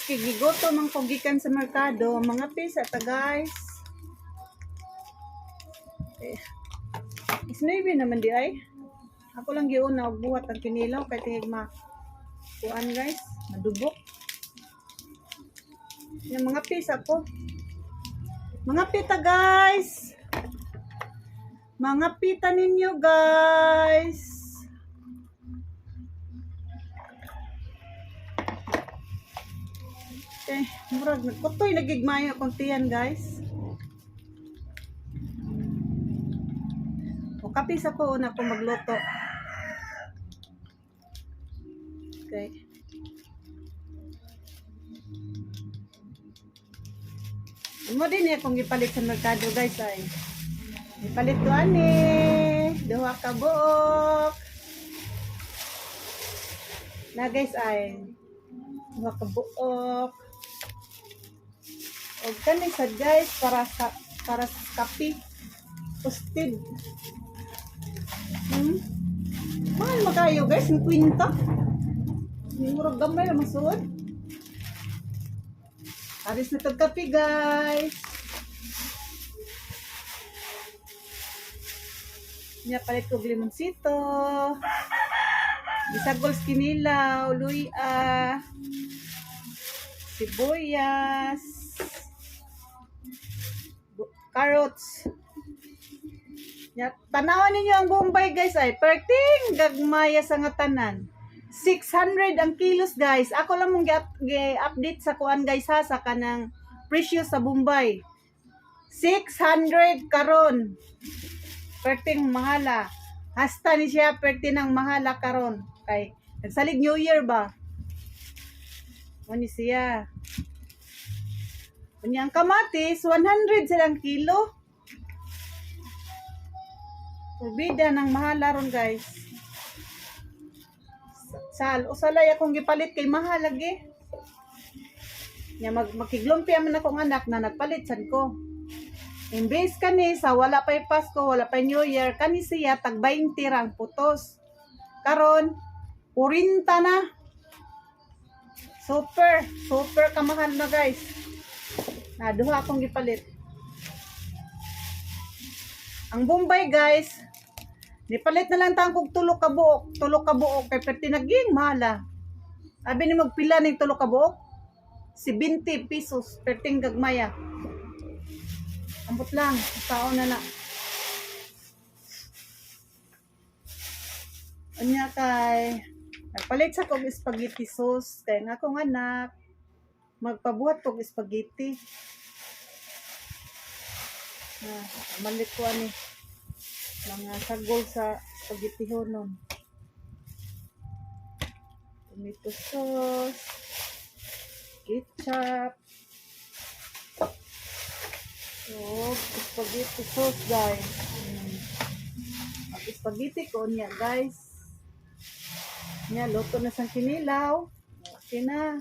guys, gigoto mang kugikan sa merkado, mga pisa ta guys. Isnaybi naman di ay. Ako lang giuna og buhat ang kinilaw kay tingig kuan guys, madubok. Yung mga pisa ko. Mga pita guys. Mga pita ninyo guys. Murag nagkutoy nagigmayo akong tiyan guys. O kapisa ko una ko magluto. Okay. Mo din akong gipalit sa merkado guys ay. Gipalit ko ani, duha ka buok. Na guys ay duha ka buok. O kani sad guys para sa kape. Toasted. Mahal makayo guys, 50. Murag gamay na masuod. Aris na tag kape guys. Nya palit ko limonsito. Bisagols kinilaw, luya, sibuyas, carrots. Nya tanawan ninyo ang Bombay guys ay perting gagmaya sa nga tanan. 600 ang kilos guys. Ako lang mong gi-update sa kuan guys ha sa kanang presyo sa Bombay. 600 karon. Perting mahala. Hasta ni siya perting ang mahala karon. Kay nagsalig New Year ba? Ani siya. Kunyang kamatis 100 silang kilo. Bida ng mahala ron guys. Usalay akong gipalit kay mahal lagi. Nya makiglumpia man akong anak na nagpalit sad ko. Imbes kani sa wala pay Pasko, wala pay New Year, kani siya tag 20 rang putos. Karon 40 na. Super kamahal na guys. Na duha akong gipalit. Ang Bombay guys, nipalit na lang tangkog tulok ka buok kay perti naging mahala. Abi ni magpila ning tulok ka buok? 70 pesos perting gagmaya. Ambot lang, tao na na. Anya kay nagpalit sa kog spaghetti sauce kay nga akong anak magpabuhat kog spaghetti. Malit ko ani mga sagol sa spaghetti honon. Tomato sauce, ketchup, spaghetti sauce guys. Spaghetti ko niya guys. Niya luto na sang kinilaw. Okay na.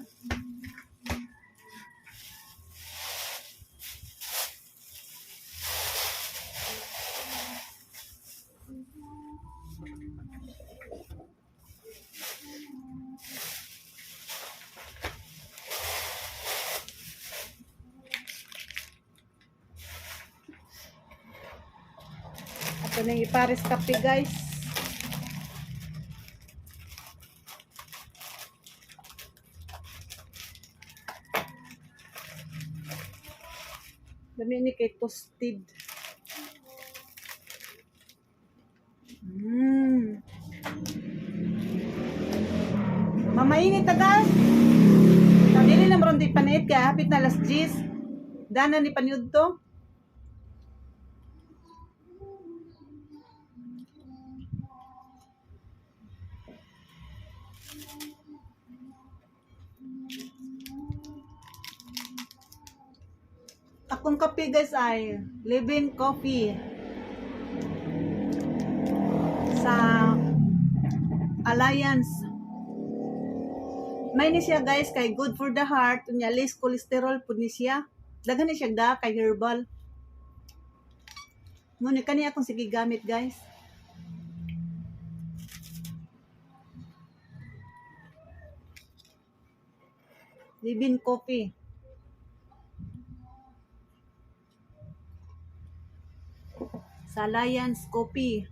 Ito na yung ipares kape guys. Dami ni kay toasted. Mamainit agad. Dili na maron di panit kaya hapit na alas 10. Dana ni paniud to. Akong kape guys ay Living Coffee sa Alliance. May ni siya guys kay good for the heart, unya less cholesterol pud ni siya. Daghan ni siya da kay herbal. Mo ni kani akong sige gamit guys. Libin Coffee. Sa Alliance Coffee.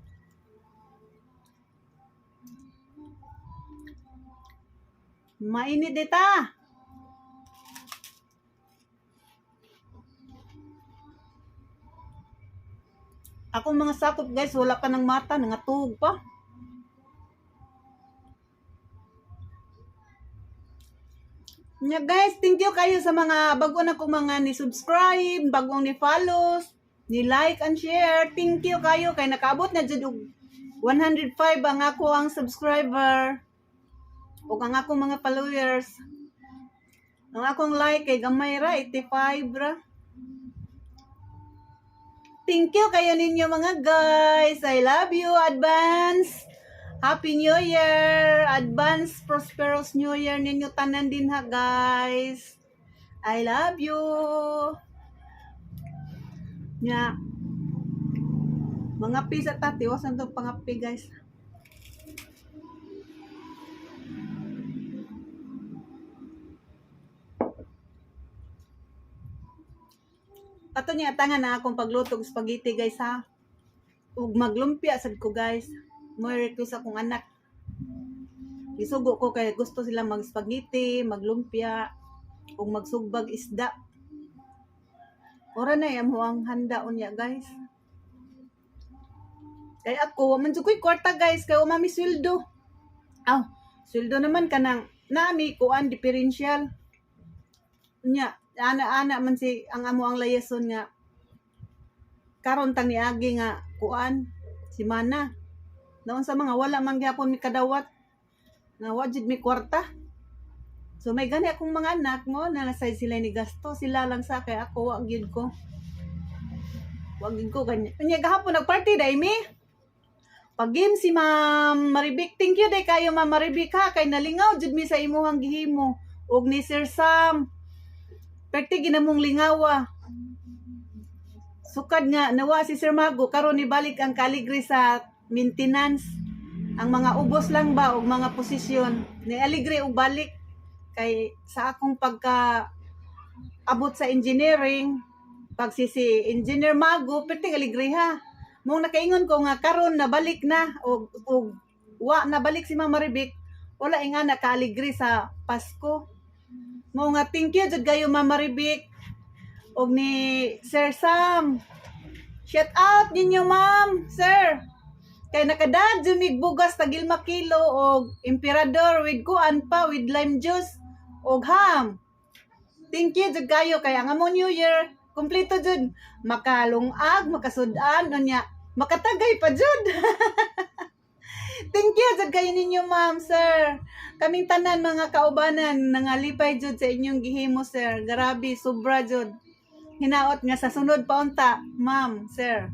Mainit dita. Akong mga sakop guys, wala pa ng mata, nangatug pa. Yeah, guys, thank you kayo sa mga bago na kong mga ni-subscribe, bagong ni-follow, ni-like and share. Thank you kayo kay nakaabot na jud og 105 ang ako ang subscriber. O ang akong mga followers. Ang akong like kay gamay ra 85 ra. Thank you kayo ninyo mga guys. I love you. Advance. Happy New Year. Advance prosperous New Year ninyo tanan din ha guys. I love you. Nya. Mga pisa tati. Wasan itong pangapi guys. Ato niya tangan na akong pagluto og spaghetti guys ha. Ug maglumpia sad ko guys. Mo request akong anak. Isugo ko kay gusto sila mag spaghetti, maglumpia ug magsugbag isda. Ora na amo ang handa unya guys. Kay ako man jud ko'y kwarta guys kay umami sweldo. Aw, sweldo naman kanang nami kuan differential. Unya ana man si ang amo ang layason nga karon tang niagi nga kuan si mana noon sa mga wala man gyapon mi kadawat nga wajid mi kwarta, so may gani akong mga anak mo nalasay sila ni gasto sila lang sa kay ako wa gyud ko kanya unya gahapon nagparty day mi pag-game si Ma'am Maribik. Thank you day kayo Ma'am Maribik ha kay nalingaw jud mi sa imuhang gihimo ug ni Sir Sam. Perti ginamong lingawa. Sukad nga nawa si Sir Mago karon ni balik ang kaligri sa maintenance. Ang mga ubos lang ba og mga posisyon ni aligre og balik kay sa akong pagka abot sa engineering pag si Engineer Mago perti aligre ha. Mong nakaingon ko nga karon na balik na og wa na balik si Ma'am Maribik wala nga nakaaligre sa Pasko. Mo nga thank you jud kayo Ma'am Maribik og ni Sir Sam. Shout out ninyo ma'am, sir. Kay nakadad jud mig bugas tag 5 kilo og emperador with kuan pa with lime juice og ham. Thank you jud kayo kay ang among New Year kompleto jud makalungag, makasudan unya, makatagay pa jud. Thank you jud kayo ninyo ma'am, sir. Kaming tanan mga kaubanan nangalipay jud sa inyong gihimo sir. Grabe, sobra jud. Hinaot nga sa sunod pa unta, ma'am, sir.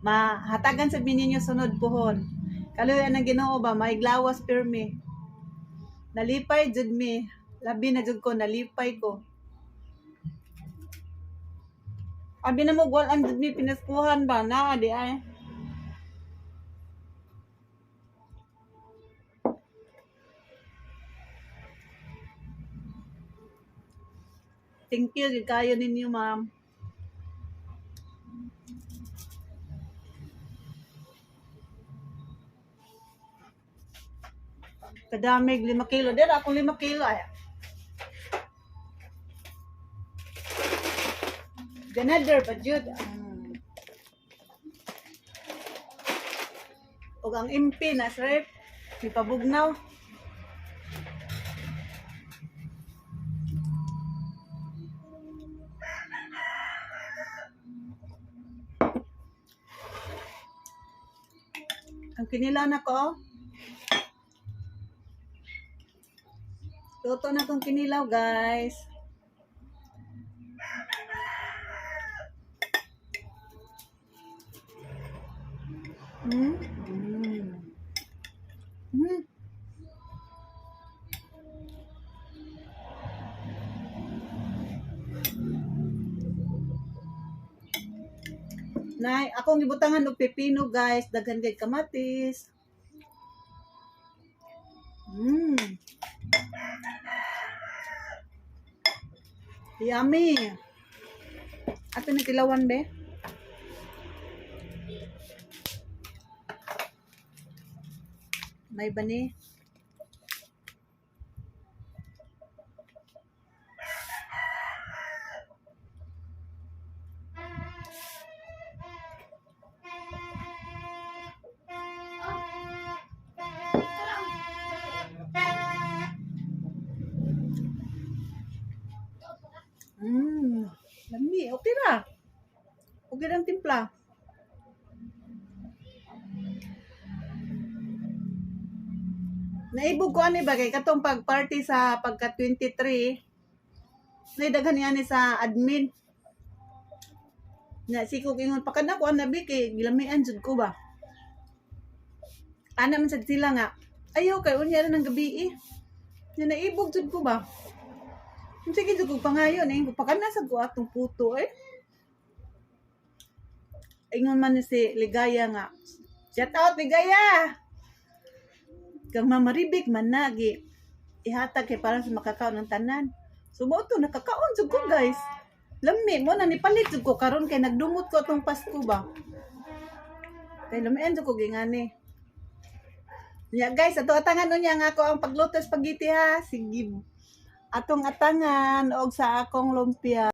Mahatagan sa ninyo sunod puhon. Kaluyan ang Ginoo ba maiglawas pirmi. Nalipay jud mi. Labi na jud ko nalipay ko. Abi na mo gwal ang jud mi pinaskuhan ba na di ay. Thank you, kayo ninyo, ma'am. Kadamig 5 kilo. Dira akong 5 kilo ay. Ganador pa jud. Og ang MP na sir, ipabugnaw. Ang kinilaw na ko. Luto na tong kinilaw, guys. Nay, akong gibutangan og pepino, guys. Daghan kay kamatis. Yummy. Ato ni tilawan be. May bani. Lami. Okay na. Okay lang timpla. Naibog ko ani ba kay katong pag-party sa pagka 23. Naidaghan nga ni sa admin. Na sikog ingon pakana ko anabi kay gilamian jud ko ba. Ana man sad sila nga. Ayaw kay unya ra ng gabi eh. Na naibog jud ko ba. Sige jud ko pangayon eh pakana sad ko atong puto eh. Ingon man ni si Ligaya nga. Shout out Ligaya. Kang mamaribik man nagi ihatag kay para sa makakaon ng tanan. So mo to nakakaon jud ko guys. Lami mo na nipalit jud ko karon kay nagdumot ko atong Pasko ba. Kay lamian jud ko gingani. Ya guys, ato atangan unya nga ako ang pagluto spaghetti ha. Sige. Atong atangan og sa akong lumpia.